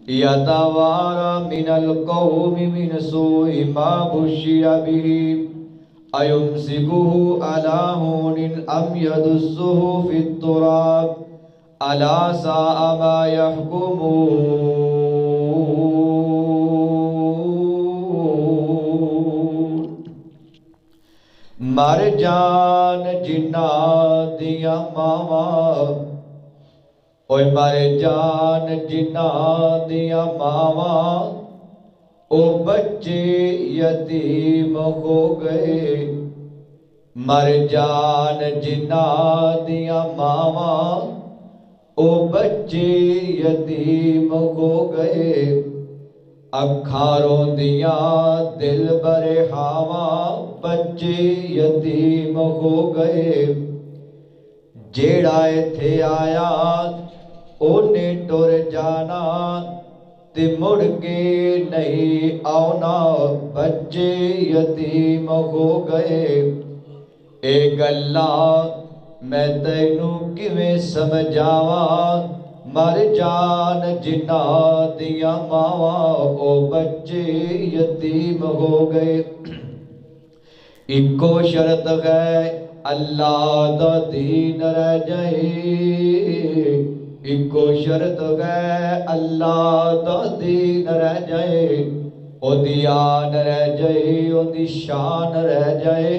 يتوارى من القوم من سوء ما بشر به أيمسكه على هون أم يدسه في التراب ألا ساء ما يحكمون مر جان جنات دیا ماواں اوے مر جان جنات دیا ماواں او بچے یتیم ہو گئے مر جان جنات دیا ماواں او بچے یتیم ہو گئے اکھاں روندیاں دل برے ہاواں بچے یتیم ہو گئے جیڑا ایتھے آیا اونے ٹر جانا تے مڑ کے نہیں آنا بچے یتیم ہو گئے اے گلاں میں تینوں کیویں سمجھاواں مر جان جنات دیاں ماواں او بچے یتیم ہو گئے اکو شرط ہے اللہ دا دین رہ جائے اکو شرط ہے اللہ دا دین رہ جائے او دی آن رہ جائے او دی شان رہ جائے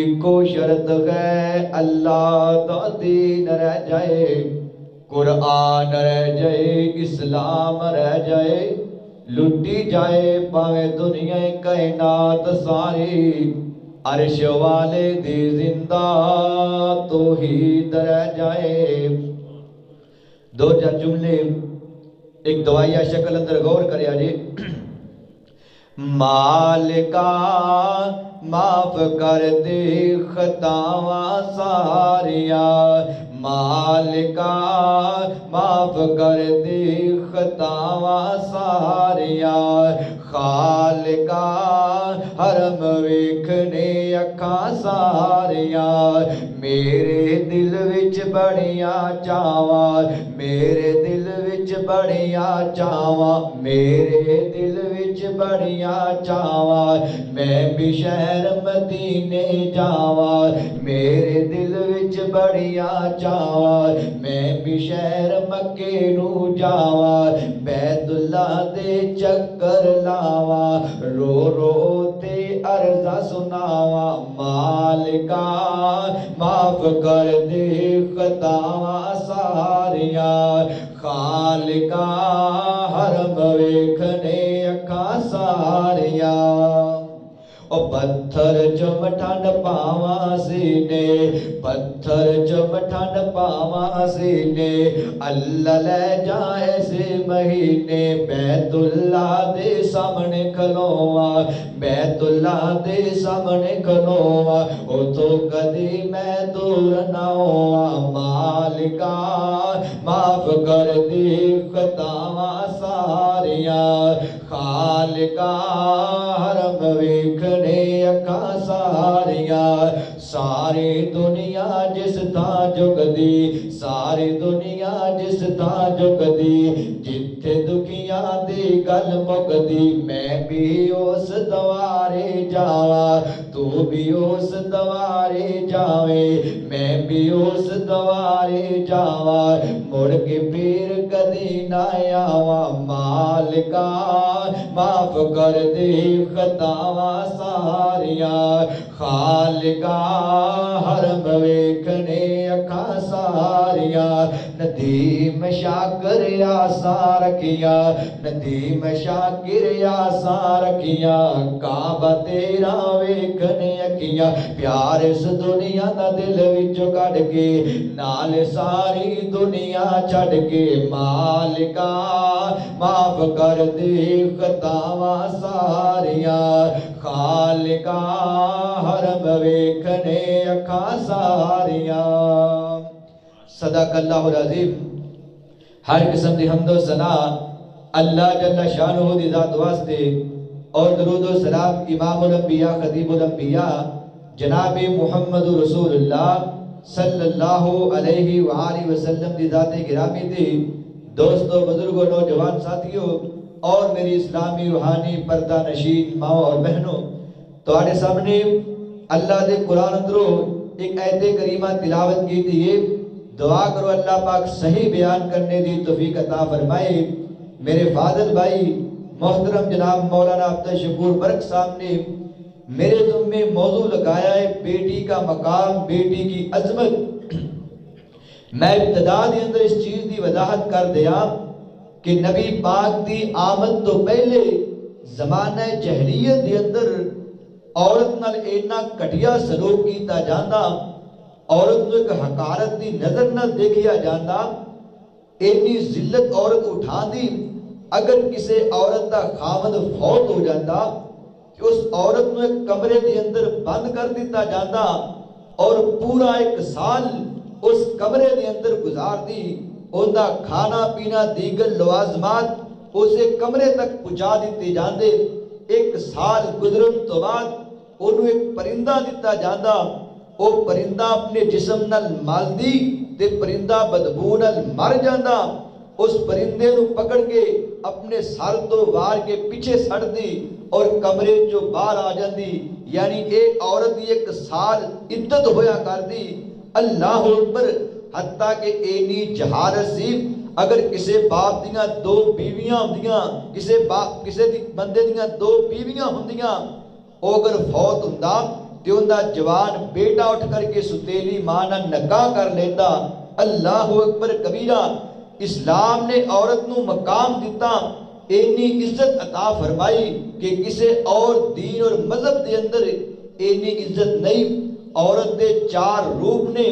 اکو شرط ہے اللہ دا دین رہ جائے قرآن رہ جائے اسلام رہ جائے لٹی جائے پاویں دنیا کائنات ساری عرش والے دی زندہ توحید رہ جائے دو چار جملے ایک دوائیہ شکل اندر غور کرے آجے مالکا معاف کر دے خطاواں ساریاں مالکا معاف کر دے خطاواں ساریاں خالقا حرم ویکھنے اکھاں ساریاں میرے دل وچ بڑیاں چاواں میرے دل وچ بڑیاں چاواں میرے دل وچ بڑیاں چاواں میں بھی شہر مدینے جاواں میرے دل وچ بڑیاں چاواں میں بھی شہر مکے نو جاواں بیت اللہ دے چکر لاواں رو رو تے عرضہ سناواں مالکا معاف کر دے خطاواں ساریاں خالقا حرم ویکھنے اکھاں ساریاں او پتھر چم ٹھنڈ پاواں سینے پتھر چم ٹھنڈ پاواں سینے اللہ لے جائے سے مہینے بیت اللہ دے سامنے کھلواں بیت اللہ دے سامنے کھلواں او تو کدی میں دور نہ ہواں مالکا معاف کر دے خطاواں ساریاں خالقا حرم ویکھنے اکھاں ساریاں ساری دنیا جس تھاں جھکدی ساری دنیا جس تھاں جھکدی جتھے دکھیاں دی گل مکدی میں بھی اس دوارے جاواں تو بھی اس دوارے جاویں میں بھی اس دوارے جاواں مڑ کے پھر کدی نہ آواں مالکا معاف کر دے خطاواں ساریاں خالقا حرم ویکھنے اکھاں ساریاں ندیم شاکر آساں رکھیاں ندیم شاکر آساں رکھیاں کعبہ تیرا ویکھنے اکھیاں پیار اس دنیا دا دل وچوں کڈ کے نال ساری دنیا چھڈ کے مالکا معاف کر دے خطاواں ساریاں خالقا حرم ویکھنے اکھاں ساریاں صدق اللہ العظیم ہر قسم دی حمد و ثنا اللہ جل شانہ دی ذات واسطے اور درود و سلام امام الانبیاء خطیب الانبیاء جناب محمد رسول اللہ صلی اللہ علیہ وآلہ وسلم دی ذات گرامی دی دوستو بزرگوں نوجوان ساتھیوں اور میری اسلامی روحانی پردہ نشین ماں اور بہنوں تو آڑے سامنے اللہ دے قرآن اندروں ایک آیت کریمہ تلاوت کی تھی یہ دعا کرو اللہ پاک صحیح بیان کرنے دی توفیق عطا فرمائے میرے فاضل بھائی محترم جناب مولانا عبدالشکور برق صاحب نے میرے ذمے موضوع لگایا ہے بیٹی کا مقام بیٹی کی عظمت میں ابتدا دے اندر اس چیز دی وضاحت کر دیا کہ نبی پاک دی آمد تو پہلے زمانہ جہلیت دے اندر عورت نال اینا کٹیا سلوک کیتا جاندہ عورت نو ایک حقارت دی نظر نہ دیکھیا جاندہ اینی ذلت عورت اٹھا دی اگر کسے عورت دا خامد فوت ہو جاندہ کہ اس عورت نو ایک کمرے دے اندر بند کر دیتا جاندہ اور پورا ایک سال اس کمرے دے اندر گزار دی ان دا کھانا پینا دیگر لوازمات اسے کمرے تک پہنچا دیتے جاندے ایک سال گزرن تو بعد انہوں ایک پرندہ دیتا جاندہ وہ پرندہ اپنے جسم نال مال دی تے پرندہ بدبو نال مر جاندہ اس پرندے نو پکڑ کے اپنے سر تو وار کے پیچھے سڑ دی اور کمرے جو باہر آ جاندی یعنی ایک عورت ایک سال عدت ہویا کر دی اللہ اکبر حتیٰ کہ اینی جہارت سی اگر کسے باپ دیاں دو بیویاں ہوندیاں کسے بندے دیاں دو بیویاں ہوندیاں او اگر فوت ہوندا تے اوندا جوان بیٹا اٹھ کر کے ستیلی ماں نال نکاح کر لیندا اللہ اکبر کبیرہ اسلام نے عورت نو مقام دیتا اینی عزت عطا فرمائی کہ کسے اور دین اور مذہب دے اندر اینی عزت نہیں عورت دے چار روپ نے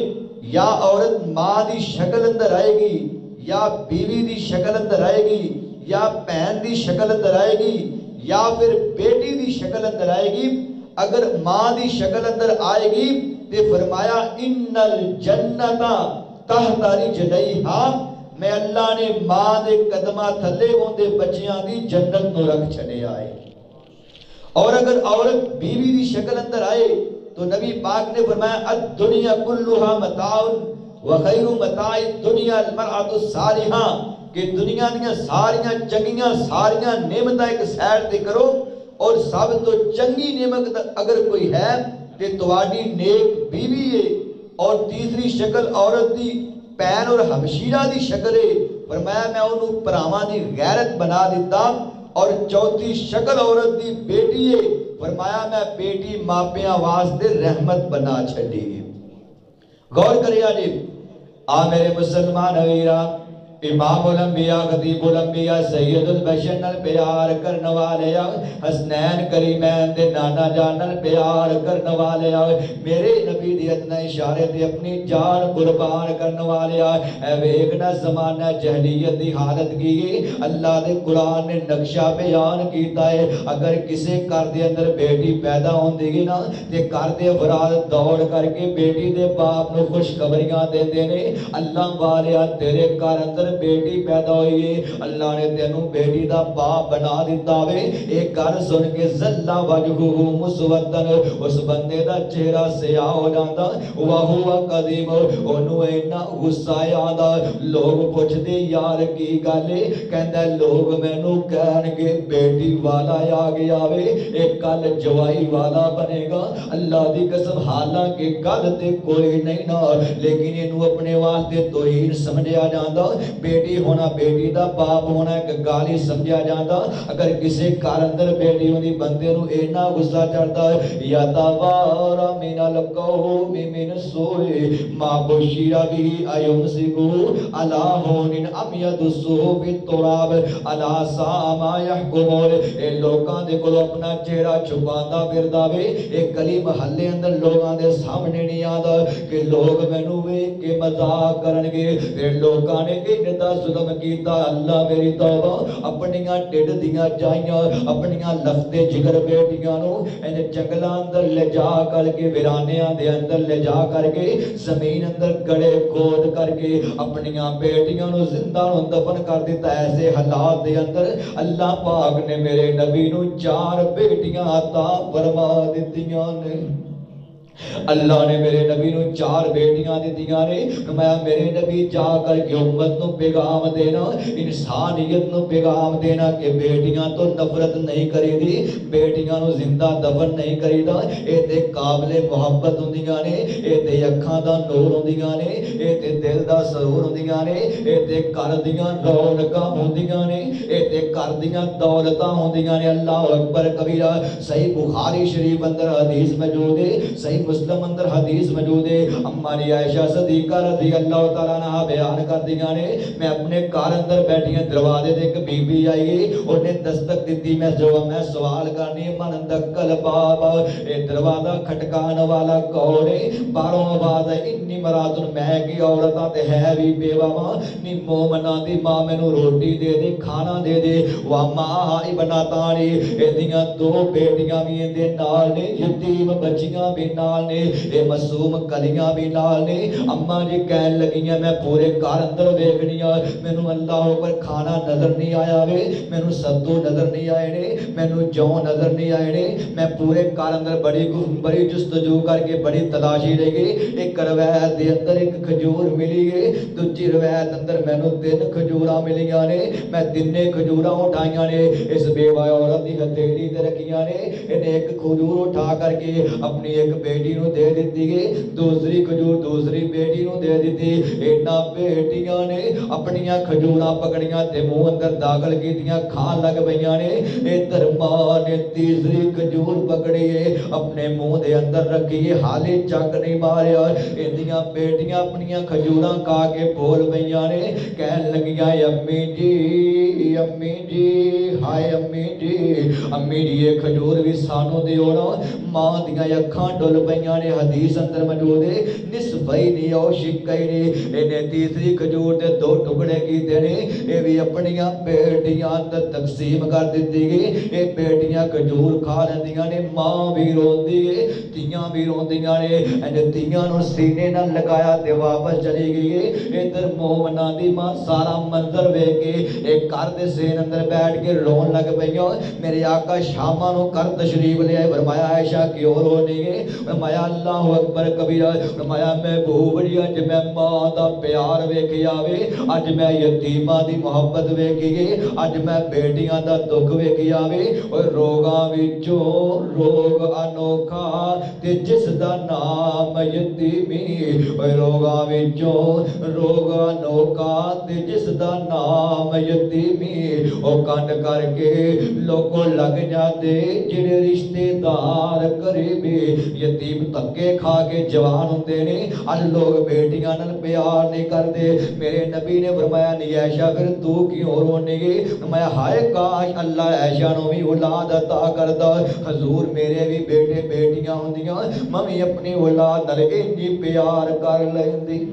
یا عورت ماں دی شکل اندر آئے گی یا بیوی دی شکل اندر آئے گی یا بہن دی شکل اندر آئے گی یا پھر بیٹی دی شکل اندر آئے گی اگر ماں دی شکل اندر آئے گی تے فرمایا ان الجنتا تحت رجلیہا میں اللہ نے ماں دے قدمہ تھلے ہوندے بچیاں دی جنت نو رکھ چھڑے آئے اور اگر عورت بیوی دی شکل اندر آئے تو نبی پاک نے فرمایا الدنیا کلھا متاع وخیر متاع الدنیا المرأۃ الصالحہ کہ دنیا دیاں ساریاں چنگیاں ساریاں نعمتاں ایک سائڈ تے کرو اور سب تو چنگی نعمت اگر کوئی ہے تے تواڈی نیک بیوی ہے اور تیسری شکل عورت دی پین اور ہمشیرہ دی شکل ہے فرمایا میں انہوں پراواں دی غیرت بنا دیتا اور چوتھی شکل عورت دی بیٹی ہے فرمایا میں بیٹی ماپیاں واسطے رحمت بنا چھڑی غور کرے آجے میرے مسلمان ویرہ امام الانبیاء خطیب الانبیاء سید البشر نال پیار کرنے والے حسنین کریمین دے نانا جان نال پیار کرنے والے میرے نبی دی اتنا اشارے تے اپنی جان قربان کرنے والے اے ویکھنا زمانہ جہلیت دی حالت کی اللہ دے قرآن نے نقشہ بیان کیتا ہے اگر کسے گھر دے اندر بیٹی پیدا ہوندی گی نا تے گھر دے افراد دوڑ کر کے بیٹی دے باپ نو خوشخبریاں دیندے نے اللہ والیا تیرے گھر اندر بیٹی پیدا ہوئی ہے اللہ نے تینوں بیٹی دا باپ بنا دیتا ہوئے ایک گھر سن کے زلہ وجہہ مسودن اس بندے دا چہرہ سیاہ ہو جاتا وہو قدیم انہوں اینا غصہ آدھا لوگ پوچھ دے یار کی گالے کہندہ لوگ میں نو کہن گے بیٹی والا آ گیا ہوئے ایک کل جوائی والا بنے گا اللہ دی قسم حالانکہ کل تے کوئی نہیں نا لیکن انہوں اپنے واسطے توہین سمجھا جاندہ بیٹی ہونا بیٹی دا باپ ہونا ایک گالی سمجھا جاندہ اگر کسی کار اندر بیٹی ہونی بندے نو اینا غصہ چڑھتا ہے یا تاوارا من القوم من سوئے ما بشیرہ بھی ایوم سکو علا ہونن ام یدسو فی التراب علا ساما یحکمون اے لوگاں دے کلو اپنا چہرہ چھپاندہ پھرداوے ایک گلی محلے اندر لوگاں دے سامنے نہیں آدھا کہ لوگ میں نو ایک کے مذاق کرنگے پھر لوگاں نے دا ظلم کیتا اللہ میری توبہ اپنیاں ٹیڑ دیاں جائیاں اپنیاں لفتے جگر بیٹیاں نو انہیں جنگلہ اندر لے جا کر کے ویرانیاں دے اندر لے جا کر کے زمین اندر گڑے کھود کر کے اپنیاں بیٹیاں نو زندہ نو دفن کر دیتا ایسے حالات دے اندر اللہ پاک نے میرے نبی نو 4 بیٹیاں عطا فرما دیتیاں نے اللہ نے میرے نبی نو 4 بیٹیاں دیتیاں نے. میں میرے نبی جا کر کے امت نو پیغام دینا, انسانیت نو پیغام دینا کہ بیٹیاں تو نفرت نہیں کری دی, بیٹیاں نو زندہ دفن نہیں کری دا. اے تے قابل محبت ہوندیاں نے, اے تے اکھاں دا نور ہوندیاں نے, اے تے دل دا سرور ہوندیاں نے, اے تے گھر دیاں رونقاں ہوندیاں نے, اے تے گھر دیاں دولتاں ہوندیاں نے. اللہ اکبر کبیرہ. صحیح بخاری شریف اندر حدیث موجود ہے, صحیح مسلم اندر حدیث موجود ہے. اما جی عائشہ صدیقہ رضی اللہ تعالیٰ عنہ بیان کر دیاں نے, میں اپنے گھر اندر بیٹھی ہیں, دروازے دے ایک بی بی آئی, انہیں دستک دیتی. میں سوال کرنی, من دکل باب, اے دروازہ کھٹکان والا کون ہے؟ باہروں آواز ہے, انی مراتن, میں کی عورتاں تے ہے بھی بیوہ ماں, نی مومنہ دی ماں مینوں روٹی دے دے, کھانا دے دے. وَمَا ابنتانی, اے دیاں 2 بیٹیاں بھی اندے نال نے, یتیم بچیاں بھی نال نے, اے معصوم کلیاں بھی نال نے. اماں جی کہن لگیاں میں پورے گھر اندر ویکھنیاں, مینوں اللہ اوپر کھانا نظر نہیں آیا وے, مینوں ستو نظر نہیں آئے نے, مینوں جو نظر نہیں آئے نے. میں پورے گھر اندر بڑی جستجو کر کے بڑی تلاشی لے گئی. ایک روایت دے اندر ایک کھجور ملی ہے, دوجی روایت اندر مینوں 3 کھجوراں ملیاں نے. میں 3 کھجوراں اٹھائیاں نے, اس بیوہ عورت دی ہتھیلی تے رکھیاں نے. انہیں ایک کھجور اٹھا کر کے اپنی ایک بیٹی نو دے دیتی گئی, دوسری کھجور دوسری بیٹی نو دے دیتی. اینا بیٹیاں نے اپنیاں کھجوراں پکڑیاں تے منہ اندر داخل کیتیاں, کھان لگ پئیاں نے. ادھر ماں نے تیسری کھجور پکڑی ہے, اپنے منہ دے اندر رکھی ہے, حالے چک نہیں ماریا. ایندیاں بیٹیاں اپنیاں کھجوراں کھا کے بول پئیاں نے, کہن لگیاں امی جی, امی جی, ہائے امی جی, امی جی یہ کھجور بھی سانو دیو نا. ماں دیاں اکھاں ڈل پئیاں نے. حدیث اندر موجود ہے, نصفین او شقین, انہیں تیسری کھجور دے 2 ٹکڑے کیتے نے. اے بھی اپنیاں بیٹیاں تے تقسیم کر دتی گئی. اے بیٹیاں کھجور کھا لیندیاں نے, ماں بھی روندی ہے, تیاں بھی روندیاں نے. انہیں تیاں نو سینے نہ لگایا تے واپس چلی گئی ہے. ادھر مومنہ دی ماں سارا منظر ویکھ کے ایک گھر دے سین اندر بیٹھ کے رون لگ پئیاں. میرے آقا شاماں نو گھر تشریف لے آئے. فرمایا عائشہ کیوں رونی ہے؟ فرمایا اللہ اکبر کبیرہ. فرمایا میں بہو بڑی, اج میں ماں دا پیار ویکھیا وے, اج میں یتیماں دی محبت ویکھی ہے, اج میں بیٹیاں دا دکھ ویکھیا وے. اوے روگاں وچوں روگ انوکھا تے جس دا نام یتیمی, اوے روگاں وچوں روگ انوکھا تے جس دا نام یتیمی. او کنڈ کر کے لوگوں لگ جاتے جڑے رشتے دار قریبی. یتیم تکے کھا کے جوان ہوندے نے, اج لوگ بیٹیاں نال پیار نہیں کردے. میرے نبی نے فرمایا نہیں عائشہ پھر تو کیوں رونی گی؟ میں ہائے کاش اللہ عائشہ نو بھی اولاد عطا کردا. حضور میرے بھی بیٹے بیٹیاں ہوندیاں, میں بھی اپنی اولاد نال انج پیار کر لیندی.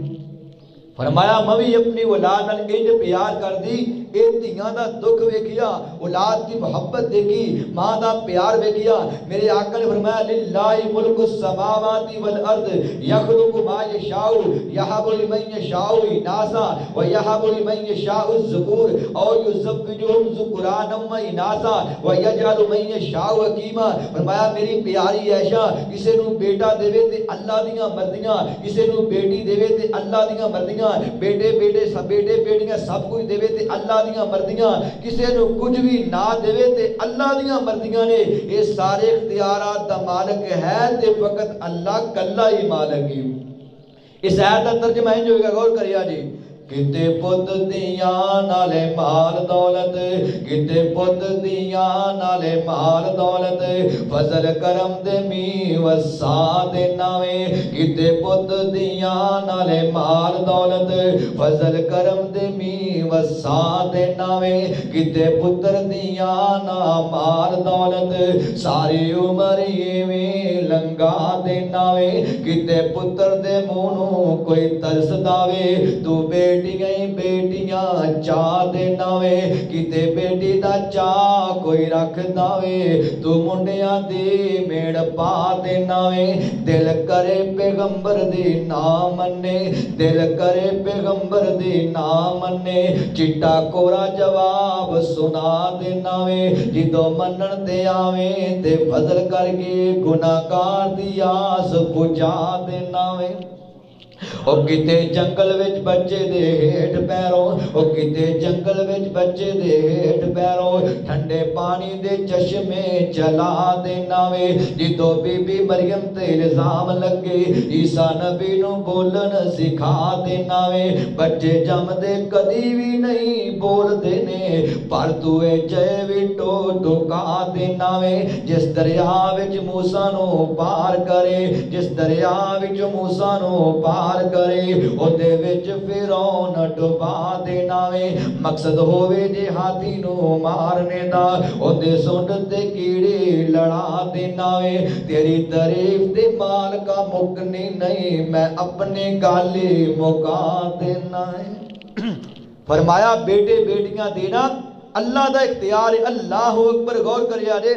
فرمایا میں بھی اپنی اولاد نال انج پیار کر دی. اے دھیاں دا دکھ ویکھیا, اولاد دی محبت دیکھی, ماں دا پیار ویکھیا. میرے آقا نے فرمایا للہ ملک السماوات والارض یخلق ما یشاء یہب لمن یشاء اناثا ویہب لمن یشاء الذکور او یزوجہم ذکرانا و اناثا ویجعل من یشاء عقیما. فرمایا میری پیاری عائشہ, کسے نو بیٹا دیوے تے اللہ دیاں مرضیاں, کسے نو بیٹی دیوے تے اللہ دیاں مرضیاں, بیٹے بیٹیاں سب کچھ دیوے تے اللہ دیاں مرضیاں, کسے نو کچھ بھی نہ دیوے تے اللہ دیاں مرضیاں نے. یہ سارے اختیارات دا مالک ہے تے فقط اللہ کلا ہی مالک ہی. اس آیت دا ترجمہ ہے جو غور کریا جی. کتے پت دیاں نالے مال دولت, کتے پت دیاں نالے مال دولت, فضل کرم دے می وسا دے ناوے. کتے پت دیاں نالے مال دولت, فضل کرم دے می وسا دے ناوے. کتے پتر دیاں نا مال دولت, ساری عمر میں لنگا دے ناوے. کتے پتر دے مونوں کوئی ترس داوے, تو بیٹیاں چاہ دے ناوے. کتے بیٹی دا چاہ کوئی رکھ داوے, تو منڈیاں دی میڑ پا دے ناوے. دل کرے پیغمبر دی نام منے, دل کرے پیغمبر دی نام منے, چٹا کورا جواب سنا دینا وے جدو منن تے آویں تے فضل کر کے گناہگار دی آس بجھا دینا وے او کتے جنگل وچ بچے دے ہیٹھ پیروں او کتے جنگل وچ بچے دے ہیٹھ پیروں ٹھنڈے پانی دے چشمے چلا دینا وے جدو بی بی مریم تے الزام لگے عیسیٰ نبی نو بولن سکھا دینا وے بچے جم دے کدی بھی نہیں بول دینے پر تو اے جے وٹو ڈکا دینا وے جس دریا وچ موسیٰ نو پار کرے جس دریا وچ موسیٰ نو پار کرے او دے وچ فرعون ڈبا دینا وے مقصد ہووے جے ہاتھی نو مارنے دا او دے سونڈ تے کیڑے لڑا دینا وے تیری تعریف دے مال کا مکنی نہیں میں اپنے گالے مکا دینا ہے فرمایا بیٹے بیٹیاں دینا اللہ دا اختیار ہے اللہ اکبر غور کریا جے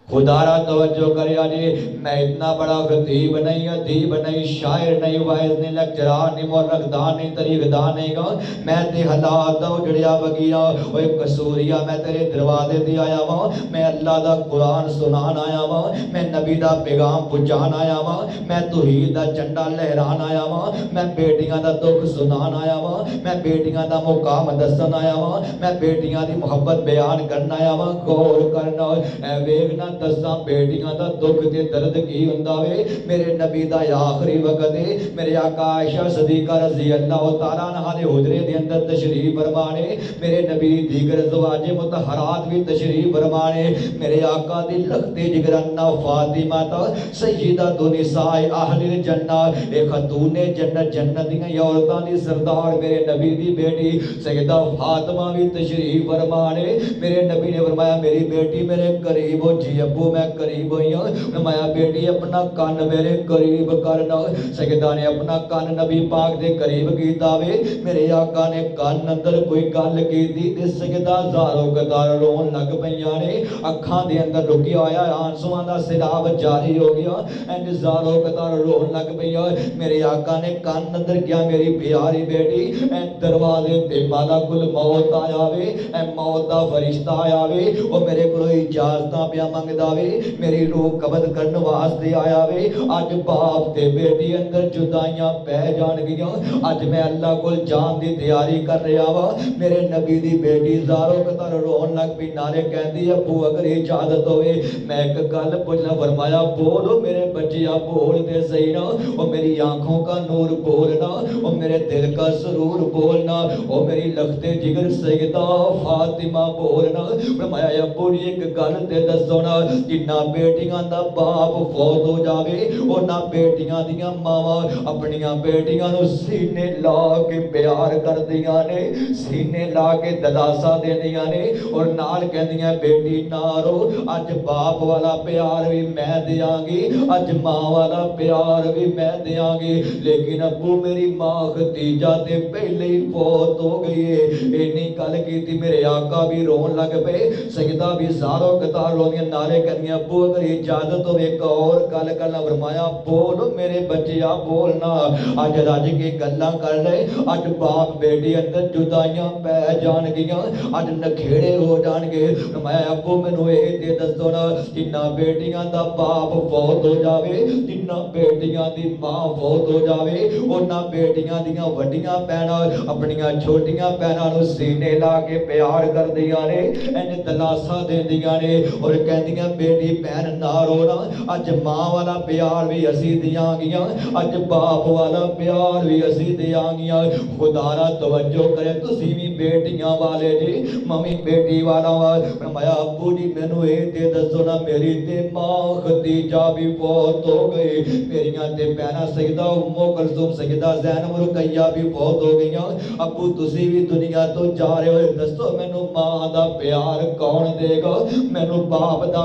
خدا را توجہ کریا جی میں اتنا بڑا خطیب نہیں ادیب نہیں شاعر نہیں وائز نہیں لیکچرار نہیں مورخ دان نہیں طریق دان نہیں گا میں تے حالات دا اجڑیا وگیا اوے قصوریا میں تیرے دروازے دی آیا وا میں اللہ دا قرآن سنان آیا وا میں نبی دا پیغام پہنچان آیا وا میں توحید دا جھنڈا لہران آیا وا میں بیٹیاں دا دکھ سنان آیا وا میں بیٹیاں دا مقام دسن آیا وا میں بیٹیاں دی محبت بیان کرنا آیا وا غور کرنا اے ویکھنا دساں بیٹیاں دا دکھ تے درد کی ہوندا وے میرے نبی دا آخری وقت ہے میرے آقا عائشہ صدیقہ رضی اللہ تعالیٰ عنہ دے حجرے دے اندر تشریف فرمانے میرے نبی دیگر ازواج مطہرات بھی تشریف فرمانے میرے آقا دی لختے جگر انا فاطمہ تا سیدہ دو نساء اہل الجنہ اے خاتون جنت جنت دیاں عورتاں دی سردار میرے نبی دی بیٹی سیدہ فاطمہ بھی تشریف فرمانے میرے نبی نے فرمایا میری بیٹی میرے قریب ہو جی ابو میں قریب ہوئی ہوں فرمایا بیٹی اپنا کان میرے قریب کرنا سیدہ نے اپنا کان نبی پاک دے قریب کیتا وے میرے آقا نے کان اندر کوئی گل کیتی تے سیدہ زارو قطار رون لگ پئیاں نے اکھاں دے اندر رکیا ہویا آنسواں دا سیلاب جاری ہو گیا اینڈ زارو قطار رون لگ پئیاں میرے آقا نے کان اندر کیا میری پیاری بیٹی اینڈ دروازے تے ملک الموت آیا وے اے موت دا فرشتہ آیا وے او میرے کولوں اجازتاں پیا منگدا وے میری روح قبض کرن واسطے آیا وے اج باپ تے بیٹی اندر جدائیاں پہ جان گیاں اج میں اللہ کول جان دی تیاری کر رہا وا میرے نبی دی بیٹی زارو قطر رون لگ پئی نالے کہندی ابو اگر اجازت ہوئے میں ایک گل پوچھنا فرمایا بولو میرے بچیا بول دے صحیح نا او میری آنکھوں کا نور بولنا او میرے دل کا سرور بولنا او میری لخت جگر سیدہ فاطمہ بولنا فرمایا ابو جی ایک گل تے دسو نا جنہ بیٹیاں دا باپ فوت ہو جاوے اونا بیٹیاں دیاں ماواں اپنیاں بیٹیاں نو سینے لا کے پیار کر دیاں نے سینے لا کے دلاسا دے دیاں نے اور نال کہندیاں بیٹی نارو اج باپ والا پیار بھی میں دیاں گی اج ماں والا پیار بھی میں دیاں گی لیکن ابو میری ماں ختیجہ تے پہلے ہی فوت ہو گئی ہے اینی گل کیتی میرے آقا بھی رون لگ پے سیدہ بھی زارو قطار رونیاں نالے کہندیاں ابو اگر اجازت ہو ایک اور گل کرنا فرمایا بولو میرے بچیا بولنا اج رج کے گلاں کر لے اج باپ بیٹی اندر جدائیاں پہ جان گیاں اج نکھیڑے ہو جان گے فرمایا ابو مینوں اے تے دسو نا جنہ بیٹیاں دا باپ فوت ہو جاوے جنہ بیٹیاں دی ماں فوت ہو جاوے اونا بیٹیاں دیاں وڈیاں بہناں اپنیاں چھوٹیاں بہناں نو سینے لا کے پیار کر دیاں نے این دلاسا دیندیاں نے اور کہندیاں بیٹی بہن نہ رونا اج ماں والا پیار بھی اسی دیاں گیاں اج باپ والا پیار بھی اسی دیاں گیاں خدا را توجہ کرے تسی بھی بیٹیاں والے جی ممی بیٹی والا فرمایا ابو جی مینوں اے تے دسو نا میری تے ماں ختیجہ بھی فوت ہو گئی میریاں تے بہناں سیدہ ام کلثوم سیدہ زینب رقیہ بھی فوت ہو گئیاں ابو تسی بھی دنیا تو جا رہے ہو دسو مینوں ماں دا پیار کون دے گا مینوں باپ دا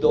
2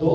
2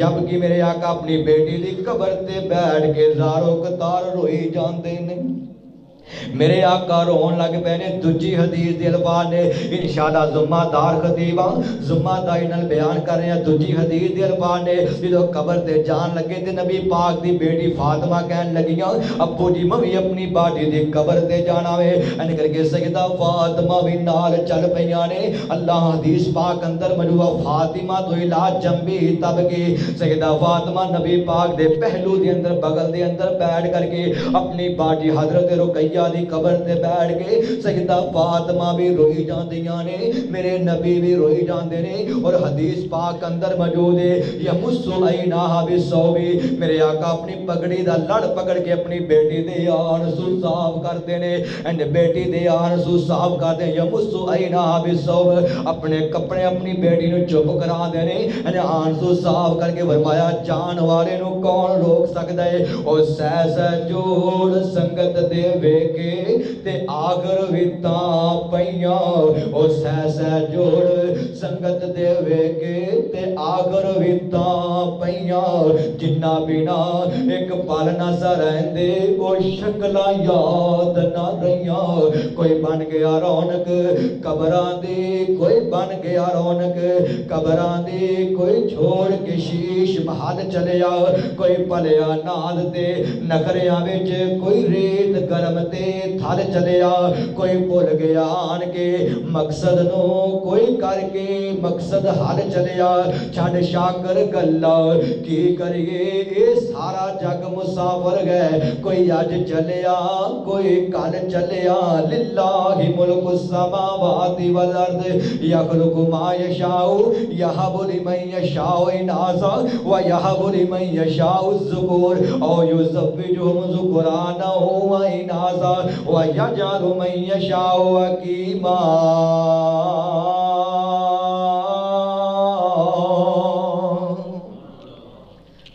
یبکی میرے آقا اپنی بیٹی دی قبر تے بیٹھ کے زارو قطار روئی جاندے نے میرے آقا رون لگ پینے دجی حدیث دی الفاظ نے انشاءاللہ ذمہ دار خطیبہ ذمہ داری نال بیان کر رہے ہیں دجی حدیث دی الفاظ نے جدو قبر تے جان لگے تے نبی پاک دی بیٹی فاطمہ کہن لگیاں ابو جی میں اپنی باٹی دی قبر تے جانا وے ان کر کے سیدہ فاطمہ بھی نال چل پیاں نے اللہ حدیث پاک اندر موجود فاطمہ تو الا جنبی تب کی سیدہ فاطمہ نبی پاک دے پہلو دے اندر بغل دے اندر بیٹھ کر کے اپنی باٹی حضرت رقیہ دی قبر تے بیٹھ کے سیدہ فاطمہ بھی روئی جاندیاں نے میرے نبی بھی روئی جاندے نے اور حدیث پاک اندر موجود ہے یمسو عیناہا بالصوبی میرے آقا اپنی پگڑی دا لڑ پکڑ کے اپنی بیٹی دے آنسو صاف کرتے نے اینڈ بیٹی دے آنسو صاف کرتے ہیں یمسو عیناہا بالصوب اپنے کپڑے اپنی بیٹی نو چپ کرا دے نے اینڈ آنسو صاف کر کے فرمایا جان والے نو کون روک سکتا ہے او سہ جوڑ سنگت دے وے کے تے آگر ویتاں پیاں او سہ جوڑ سنگت دے وے کے تے آگر ویتاں پیاں جنہ بنا ایک پل نہ سا رہندے او شکلہ یاد نہ رہیاں کوئی بن گیا رونق قبران دی کوئی بن گیا رونق قبران دی کوئی چھوڑ کے شیش محل چلیا کوئی پلیا ناد تے نخریاں وچ کوئی ریت گرم تے تھل چلیا کوئی بھول گیا آن کے مقصد نو کوئی کر کے مقصد حل چلیا چھڑ شاکر گلا کی کریے اے سارا جگ مسافر گئے کوئی آج چلیا کوئی کل چلیا للہ ملک السماوات والارض یخلق ما یشاء یہب لمن یشاء اناثا ویہب لمن یشاء الذکور او یزوجہم ذکرانا و اناثا وَيَجْعَلُ مَن يَشَاءُ عَقِيمًا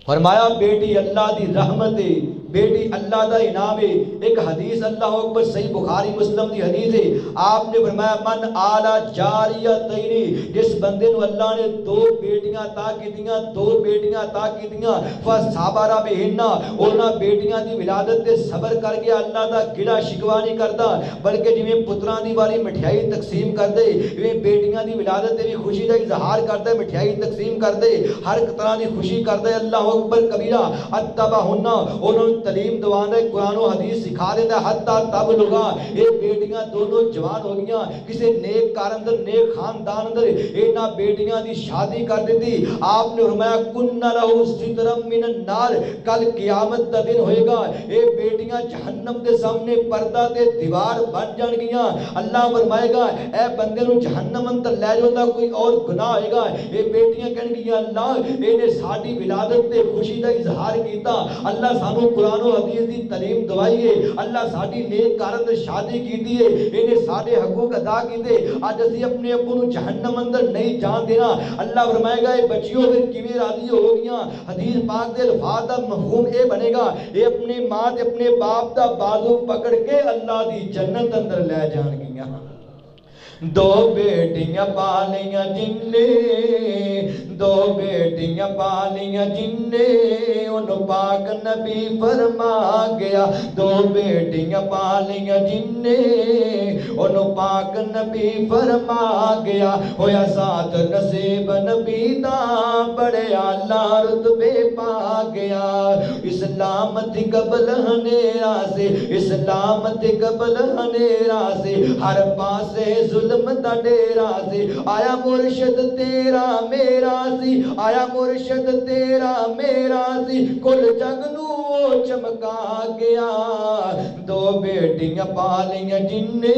فرمایا بیٹی اللہ دی رحمت ہے بیٹی اللہ دا انعام ہے ایک حدیث اللہ اکبر صحیح بخاری مسلم دی حدیث ہے آپ نے فرمایا من آلا جاریتین جس بندے نو اللہ نے دو بیٹیاں عطا کیتیاں دو بیٹیاں عطا کیتیاں فصبر بہن انہاں بیٹیاں دی ولادت تے صبر کر کے اللہ دا گڑا شکوا نہیں کردا بلکہ جویں پتراں دی والی مٹھائی تقسیم کر دے ایویں بیٹیاں دی ولادت تے بھی خوشی دا اظہار کردا ہے مٹھائی تقسیم کر دے ہر طرح دی خوشی کردا ہے اللہ اکبر کبیرہ اتبہن انہوں تعلیم دوان ہے قرآن و حدیث سکھا دیتا ہے حتی تب لگا یہ بیٹیاں دونوں جوان ہو گیا کسی نیک کار اندر نیک خاندان اندر اینا بیٹیاں دی شادی کر دیتی آپ نے فرمایا کننا لہو سترم من النار کل قیامت دا دن ہوئے گا اے بیٹیاں جہنم دے سامنے پردہ دے دیوار بن جان گیا اللہ فرمائے گا اے بندے نو جہنم اندر لے جاؤں دا کوئی اور گناہ ہوئے گا اے بیٹیاں کہن گیا اللہ اے نے ساڑی ولادت تے خوشی دا اظہار کیتا اللہ سانو قرآن و حدیث دی تعلیم دوائیے اللہ ساڑی نیک کارت شادی کی دیئے انہیں ساڑے حقوق ادا کی دے آج اسی اپنے اپنوں جہنم اندر نہیں جان دینا اللہ فرمائے گا اے بچیوں پھر کیویں راضی ہو گیا حدیث پاک دے الفاظ دا مفہوم اے بنے گا اے اپنے ماں تے اپنے باپ دا بازو پکڑ کے اللہ دی جنت اندر لے جان گیا دو بیٹیاں پالیاں جن نے دو بیٹیاں پالیاں جن نے ان پاک نبی فرما گیا دو بیٹیاں پالیاں جن نے ان پاک نبی فرما گیا ہویا ساتھ نصیب نبی دا بڑے اعلیٰ رتبے پا گیا اسلام تھی قبل ہنیرا سے اسلام تھی قبل ہنیرا سے ہر پاسے ظلم دا ڈیرا سی آیا مرشد تیرا میرا سی آیا مرشد تیرا میرا سی کل جگ نو چمکا گیا دو بیٹیاں پالیاں جن نے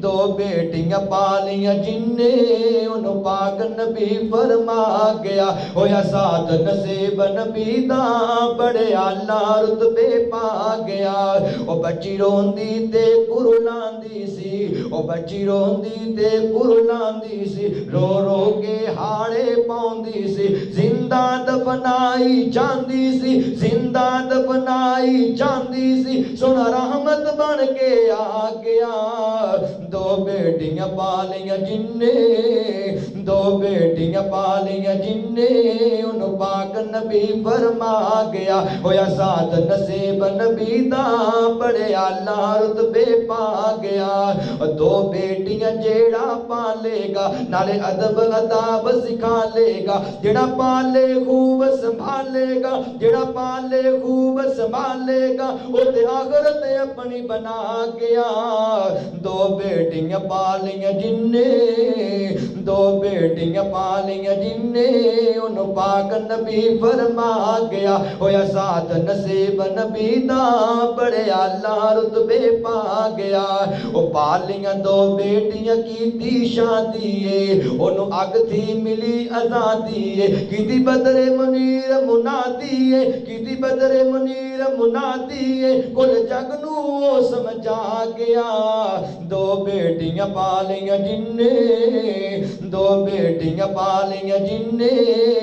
دو بیٹیاں پالیاں جن نے ان پاک نبی فرما گیا ہویا ساتھ نصیب نبی دا بڑے اعلیٰ رتبے پا گیا او بچی روندی تے قرلاندی سی او بچی روندی تے قرلاندی سی رو رو کے ہاڑے پاؤندی سی زندہ دفنائی جاندی سی زندہ دفنائی جاندی سی سونا رحمت بن کے آ گیا دو بیٹیاں پالیاں جن نے دو بیٹیاں پالیاں جنے انہوں پاک نبی فرما گیا ہویا ساتھ نصیب نبی دا بڑے آلہ رتبے پا گیا دو بیٹیاں جیڑا پالے گا نالے ادب اداب سکھا لے گا جیڑا پالے خوب سنبھالے گا جیڑا پالے خوب سنبھالے گا وہ تے آخرت اپنی بنا گیا دو بیٹیاں پالیاں جنے دو بیٹیاں پالیاں جنے انہوں پاک نبی فرما گیا ہویا ساتھ نصیب نبی دا بڑے آلہ رتبے پا گیا وہ پالیاں دو بیٹیاں کی دی شادی انہوں اگ تھی ملی آزادی کی دی بدر منیر منادی کی دی بدر منیر منادی کل جگ نو سمجھا گیا دو بیٹیاں پالیاں جنے دو بیٹیاں پالیاں جنے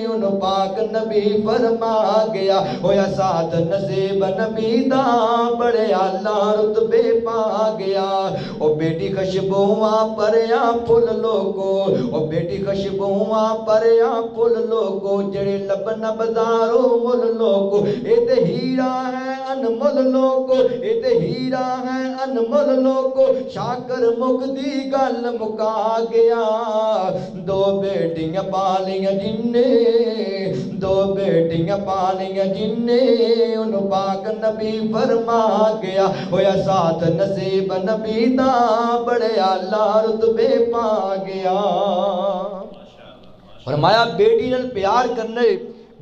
انہوں پاک نبی فرما گیا ہویا ساتھ نصیب نبی دا بڑے آلہ رتبے پا گیا او بیٹی خشبواں پریاں پھل لوگو او بیٹی خشبواں پریاں پھل لوگو جڑے لبن بزارو مل لوگو اے تے ہیرا ہے انمول لوگو اے تے ہیرا ہے انمول لوگو شاکر مک دی گل مکا گیا دو بیٹیاں پالیاں جنے دو بیٹیاں پالیاں جنے انہوں پاک نبی فرما گیا ہویا ساتھ نصیب نبی دا بڑے آلہ رتبے پا گیا فرمایا بیٹی نال پیار کرنے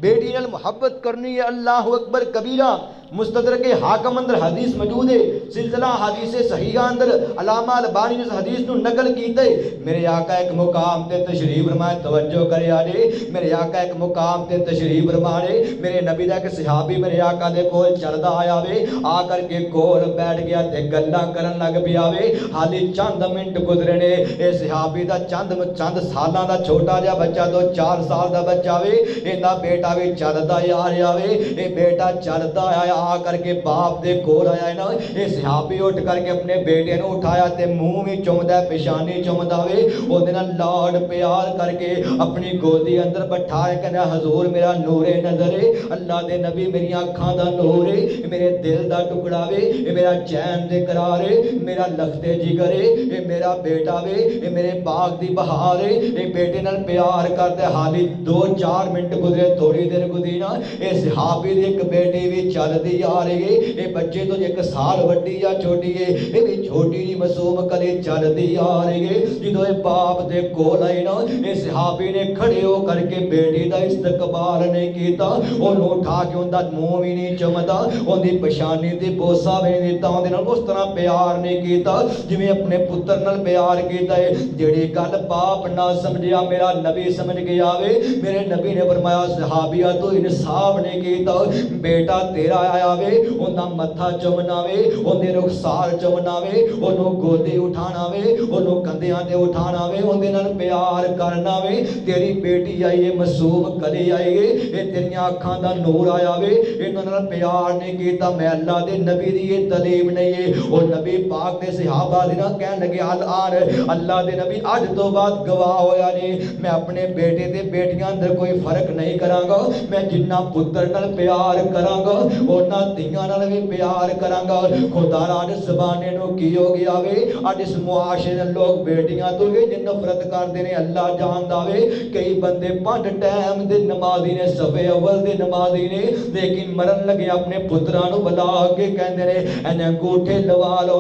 بیٹی نال محبت کرنی ہے اللہ اکبر کبیرہ مستدرک حاکم اندر حدیث موجود ہے سلسلہ حدیث صحیحہ اندر علامہ البانی نے اس حدیث نو نقل کیتے میرے آقا ایک مقام تے تشریف فرمائے توجہ کرے آجے میرے آقا ایک مقام تے تشریف فرمائے میرے نبی دا ایک صحابی میرے آقا دے کول چلدا آیا وے آ کر کے کول بیٹھ گیا تے گلاں کرن لگ پیا وے حالی چند منٹ گزرنے اے صحابی دا چند سالاں دا چھوٹا جا بچہ تو 4 سال دا بچہ وے ایندا بیٹا وی چلدا آ رہا وے اے بیٹا چلدا آیا آ کر کے باپ دے کول آیا ہے نا یہ صحابی اٹھ کر کے اپنے بیٹے نے اٹھایا تے منہ میں چومدا ہے پیشانی چومدا وے او دے نال لاڈ پیار کر کے اپنی گودی اندر بٹھایا کہنا حضور میرا نور نظر ہے اللہ دے نبی میری آنکھاں دا نور ہے میرے دل دا ٹکڑا وے اے میرا چین دے قرار ہے میرا لختے جگر ہے اے میرا بیٹا وے اے میرے باغ دی بہار ہے اے بیٹے نال پیار کرتے حالی 2-4 منٹ گزرے تھوڑی دیر گزری نا اے صحابی دی ایک بیٹی بھی چل دی آ رہی ہے اے بچے تو ایک سال وڈی یا چھوٹی ہے اے بھی چھوٹی جی معصوم کلی چل دی آ رہی ہے جدو اے باپ دے کول آئی نا اے صحابی نے کھڑے ہو کر کے بیٹی دا استقبال نہیں کیتا انہوں اٹھا کے ان دا منہ بھی نہیں چمدا ان دی پشانی دی بوسا بھی نہیں دیتا ان دے نال اس طرح پیار نہیں کیتا جویں اپنے پتر نال پیار کیتا ہے جڑی گل باپ نہ سمجھیا میرا نبی سمجھ گیا وے میرے نبی نے فرمایا صحابیہ تو انصاف نہیں کیتا بیٹا تیرا آیا وے انہاں متھا چومنا وے انہاں رخسار چومنا وے انہوں گودی اٹھانا وے انہوں کندیاں دے اٹھانا وے انہاں نال پیار کرنا وے تیری بیٹی آئی ہے معصوم کلی آئی ہے اے تیریاں اکھاں دا نور آیا وے انہاں نال پیار نہیں کیتا میں اللہ دے نبی دی یہ تعلیم نہیں ہے اور نبی پاک دے صحابہ دے نال کہن لگے اللہ دے نبی اج تو بعد گواہ ہویا نہیں میں اپنے بیٹے تے بیٹیاں اندر کوئی فرق نہیں کراں گا میں جنہ پتر نال پیار کراں گا اونا دیاں نال بھی پیار کراں گا خدا راج زبانے نو کی ہو گیا وے اج اس معاشرے لوگ بیٹیاں تو یہ جن نفرت کردے نے اللہ جاندا وے کئی بندے 5 ٹائم دے نمازی نے صفے اول دے نمازی نے لیکن مرن لگے اپنے پتراں نو بلا کے کہندے نے این انگوٹھے لوا لو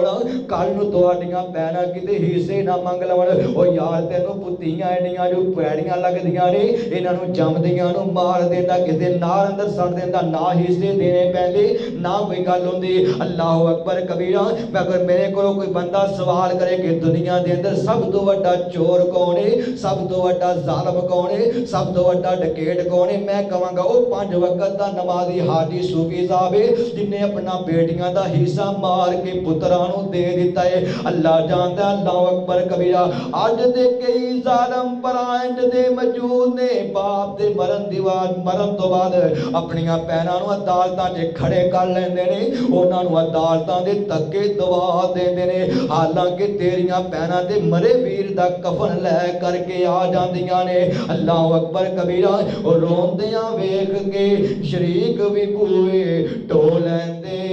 کل نو تواڈیاں بہناں کتے حصے نہ منگ لون او یار تینوں پتیاں اینیاں جو پیڑیاں لگدیاں نے انہاں نو جمدیاں نو مار دیندا کسے نار اندر سڑ دیندا نہ حصے دینے پیندے نہ کوئی گل ہوندی اللہ اکبر کبیرہ میں اگر میرے کو کوئی بندہ سوال کرے کہ دنیا دے اندر سب تو بڑا چور کون ہے سب تو بڑا ظالم کون ہے سب تو بڑا ڈکیٹ کون ہے میں کہاں گا او 5 وقت دا نمازی حاجی صوفی صاحب ہے جن نے اپنا بیٹیاں دا حصہ مار کے پتراں نو دے دیتا ہے اللہ جاندا اللہ اکبر کبیرہ اج دے کئی ظالم پرائنڈ دے موجود نے باپ دے مرن تو بعد اپنیاں بہناں نو عدالتاں وچ کھڑے کر لیندے نے انہاں نوں عدالتاں دے دھکے دوا دیندے نے حالانکہ تیریاں بہناں دے مرے ویر دا کفن لے کر کے آ جاندیاں نے اللہ اکبر کبیرہ روندیاں ویکھ کے شریک بھی بوئے ٹو لیندے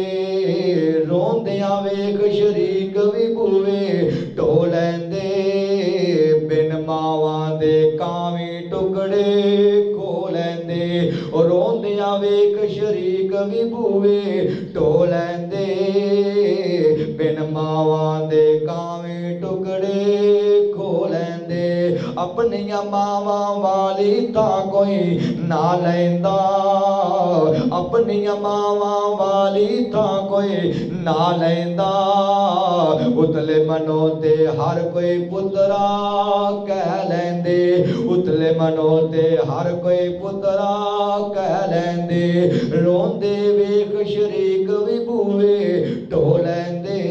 روندیاں ویکھ شریک بھی بوئے ٹو لیندے بن ماواں دے کاویں ٹکڑے کھو لیندے روندیاں ویکھ شریک بھی بوئے ٹو لیندے بن ماواں دے کاویں ٹکڑے کھو لیندے اپنیاں ماواں والی تاں کوئی نہ لیندا اپنیاں ماواں والی تاں کوئی نہ لیندا اتلے منو تے ہر کوئی پترا کہہ لیندے اتلے منو تے ہر کوئی پترا کہہ لیندے روندے ویکھ شریک بھی بوئے ٹو لیندے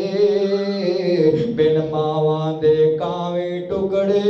بن ماواں دے کاویں ٹکڑے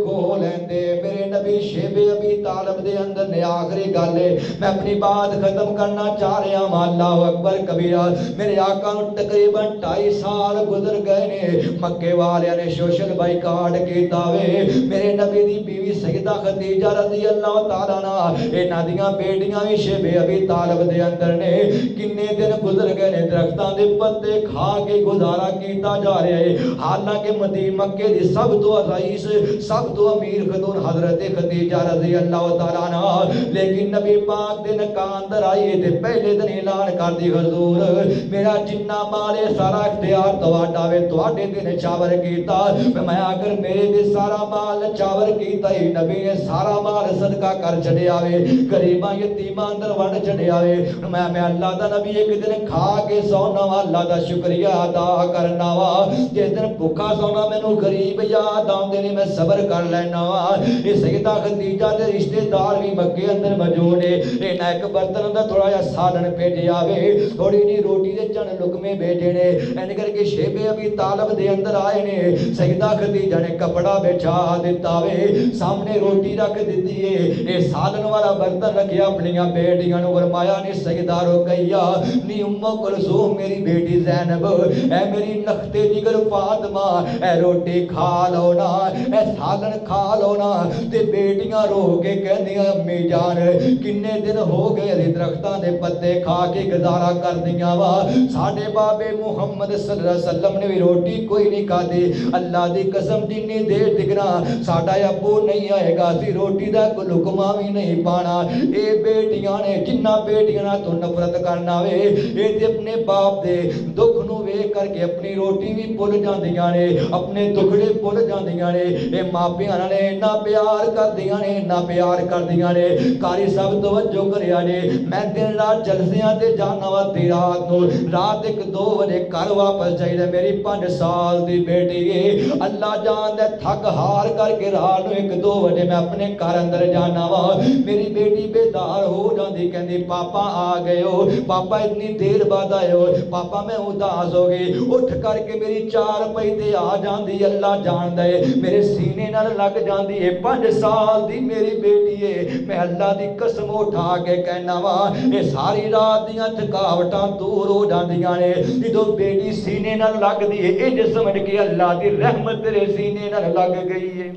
کھو لیندے میرے نبی شیب ابی طالب دے اندر نے آخری گل ہے میں اپنی بات ختم کرنا چاہ رہا ہوں اللہ اکبر کبیرہ میرے آقا نو تقریباً 2.5 سال گزر گئے نے مکے والیاں نے سوشل بائیکاٹ کیتا وے میرے نبی دی بیوی سیدہ خدیجہ رضی اللہ تعالیٰ عنہ انہاں دیاں بیٹیاں بھی شیب ابی طالب دے اندر نے کنے دن گزر گئے نے درختاں دے پتے کھا کے گزارا کیتا جا رہا ہے حالانکہ مکے دی سب تو رئیس سب تو امیر خاتون حضرت خدیجہ رضی اللہ تعالیٰ عنہ لیکن نبی پاک دے نکاح اندر آئیے تے پہلے دن اعلان کر دی حضور میرا جنہ مال ہے سارا اختیار تواڈا وے تواڈے تے نچاور کیتا میں اگر میرے تے سارا مال نچاور کیتا ہی نبی نے سارا مال صدقہ کر چھڈیا وے غریباں یتیماں اندر ونڈ چھڈیا وے میں اللہ دا نبی ایک دن کھا کے سونا وا اللہ دا شکریہ ادا کرنا وا جس دن بھوکا سونا مینوں غریب یاد آندے نے میں صبر کر لینا وا یہ سیدہ خدیجہ دے رشتہ دار بھی مکے اندر موجود نے انہاں ایک برتن دا تھوڑا جا سالن بھیجیا وے تھوڑی جی روٹی دے چند لقمے بھیجے نے این کر کے شیب ابی طالب دے اندر آئے نے سیدہ خدیجہ نے کپڑا بچھا دیتا وے سامنے روٹی رکھ دتی ہے اے سالن والا برتن رکھیا اپنی بیٹیاں نوں فرمایا نے سیدہ رقیہ نی ام کلثوم میری بیٹی زینب اے میری نختے جگر فاطمہ اے روٹی کھا لو نا اے سالن کھا لو نا تے بیٹیاں رو کے کہندیاں امی جان کنے دن ہو گئے ری درختاں دے پتے کھا کے گزارا کر دیاں وا ساڈے بابے محمد صلی اللہ علیہ وسلم نے بھی روٹی کوئی نہیں کھادی اللہ دی قسم جنی دیر تکنا ساڈا ابو نہیں آئے گا سی روٹی دا کوئی لقمہ بھی نہیں پانا اے بیٹیاں نے جنہ بیٹیاں نہ تو نفرت کرنا وے اے تے اپنے باپ دے دکھ نو ویکھ کر کے اپنی روٹی بھی بھول جاندیاں نے اپنے دکھڑے بھول جاندیاں نے اے ماپیاں نے اتنا پیار کردیاں نے اتنا پیار کردیاں نے قاری صاحب توجہ کریا نے میں دن رات جلسیاں تے جانا وا تی رات نو رات 1-2 بجے گھر واپس جائیدا میری 5 سال دی بیٹی ہے اللہ جان دے تھک ہار کر کے رات نو 1-2 بجے میں اپنے گھر اندر جانا وا میری بیٹی بیدار ہو جاندی کہندی پاپا آ گئے ہو پاپا اتنی دیر بعد آئے ہو پاپا میں اداس ہو گئی اٹھ کر کے میری 4 پہیتے آ جاندی اللہ جان دے میرے سینے نال لگ جاندی ہے 5 سال دی میری بیٹی ہے میں اللہ دی قسم اٹھا کے کہنا وا اے ساری رات دیاں تھکاوٹاں دور ہو جاندیاں نے جدوں بیٹی سینے نال لگ دی ہے انج سمجھ کے اللہ دی رحمت تیرے سینے نال لگ گئی ہے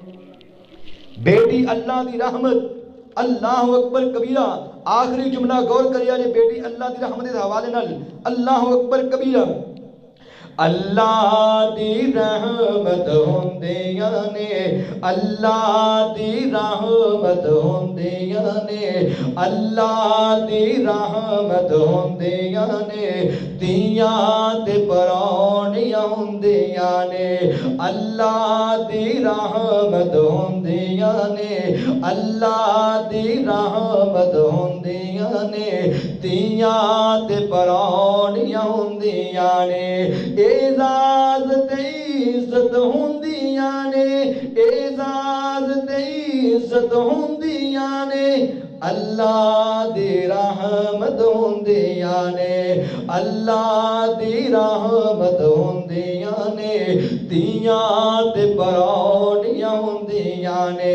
بیٹی اللہ دی رحمت اللہ اکبر کبیرہ آخری جملہ غور کریا جے بیٹی اللہ دی رحمت دے حوالے نال اللہ اکبر کبیرہ اللہ دی رحمت ہوندیاں نے اللہ دی رحمت ہوندیاں نے اللہ دی رحمت ہوندیاں نے تیاں تے پرونیاں ہوندیاں نے اللہ دی رحمت ہوندیاں نے اللہ دی رحمت ہوندیاں نے تیاں تے پرونیاں ہوندیاں نے اعزاز تے عزت ہوندیاں نے اعزاز تے عزت ہوندیاں نے اللہ دی رحمت ہوندیاں نے اللہ دی رحمت ہوندیاں نے تیاں تے پرونیاں ہوندیاں نے